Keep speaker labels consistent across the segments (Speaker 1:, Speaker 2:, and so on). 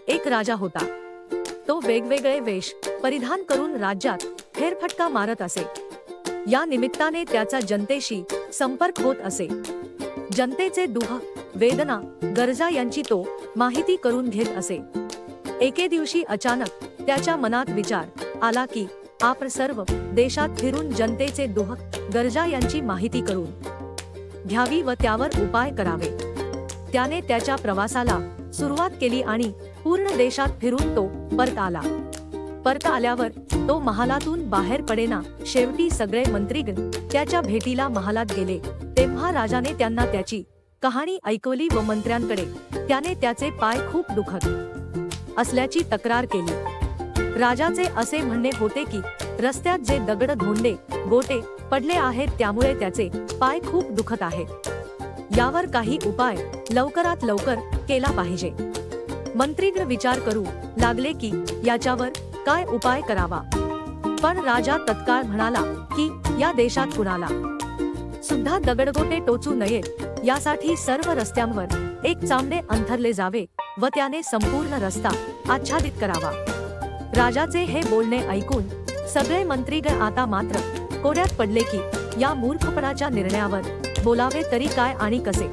Speaker 1: एक राजा होता। तो वेगवेगळे वेश परिधान करून राज्यात फेरफटका मारत असे। या निमित्ताने त्याचा जनतेशी संपर्क होत असे। जनतेचे दुःख, वेदना, गरजा यांची तो माहिती करून घेत असे। एके दिवशी अचानक त्याच्या मनात विचार आला की आपण सर्व देशात फिरून जनतेचे दुःख, गरजा यांची माहिती करून घ्यावी व त्यावर उपाय करावे। त्याने त्याच्या प्रवासाला सुरुवात केली आणि पूर्ण देशात फिरून तो परत आला। परत आल्यावर तो महालातून बाहेर पडेना। शेवटी सगळे मंत्रीगण त्याच्या भेटीला महालात गेले। तेव्हा राजाने त्यांना त्याची कहाणी ऐकवली व मंत्र्यांकडे त्याने त्याचे पाय खूप दुखत असल्याची तक्रार केली। राजाचे असे म्हणणे होते की रस्त्यात जे दगड, धोंडे, गोटे पडले आहेत त्यामुळे त्याचे पाय खूप दुखत आहेत। यावर काही उपाय लवकरात लवकर केला पाहिजे। मंत्रीगण विचार करू लागले की याच्यावर काय उपाय करावा। पण राजा तत्काळ म्हणाला की या देशात कुणाला सुद्धा दगडगोटे टोचू नयेत यासाठी सर्व रस्त्यांवर एक चामडे अंथरले जावे व त्याने संपूर्ण रस्ता आच्छादित करावा। राजाचे हे बोलणे ऐकून सगळे मंत्रीगण आता मात्र कोड्यात पडले की या मूर्खपणाच्या निर्णयावर बोलावे तरी काय आणि कसे,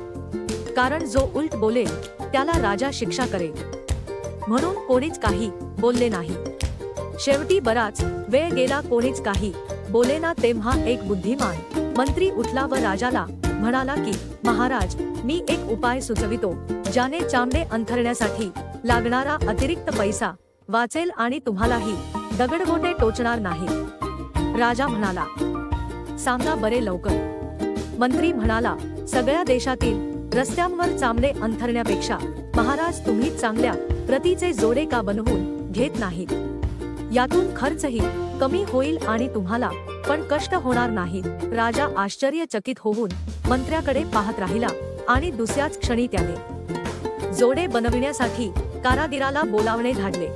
Speaker 1: कारण जो उलट बोलेल त्याला राजा शिक्षा करेल। म्हणून कोणीच काही बोलले नाही। शेवटी बराच वेळ गेला, कोणीच काही बोलेना। तेव्हा एक बुद्धिमान मंत्री उठला व राजाला म्हणाला की महाराज, मी एक उपाय सुचवितो ज्याने चामडे अंथरण्यासाठी लागणारा अतिरिक्त पैसा वाचेल आणि तुम्हालाही दगडगोटे टोचणार नाही। राजा म्हणाला, सांगा बरे लवकर। मंत्री म्हणाला, सगळ्या देशातील रस्त्यांवर चामडे अंथरण्यापेक्षा महाराज तुम्ही चांगल्या प्रतीचे जोडे का बनवून घेत नाहीत? यातून खर्चही कमी होईल आणि तुम्हाला पण कष्ट होणार नाहीत। राजा आश्चर्यचकित होऊन मंत्र्याकडे पाहत राहिला आणि दुसऱ्याच क्षणी त्याने जोडे बनविण्यासाठी कारागिराला बोलावणे धाडले।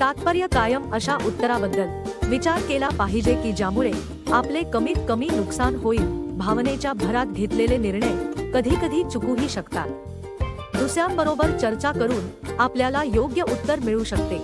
Speaker 1: तात्पर्य कायम अशा उत्तराबद्दल विचार केला पाहिजे की ज्यामुळे आपले कमीत कमी नुकसान होईल। भावनेच्या भरात घेतलेले निर्णय कधी कधी चुकूही शकतात। दुसऱ्यांबरोबर चर्चा करून आपल्याला योग्य उत्तर मिळू शकते।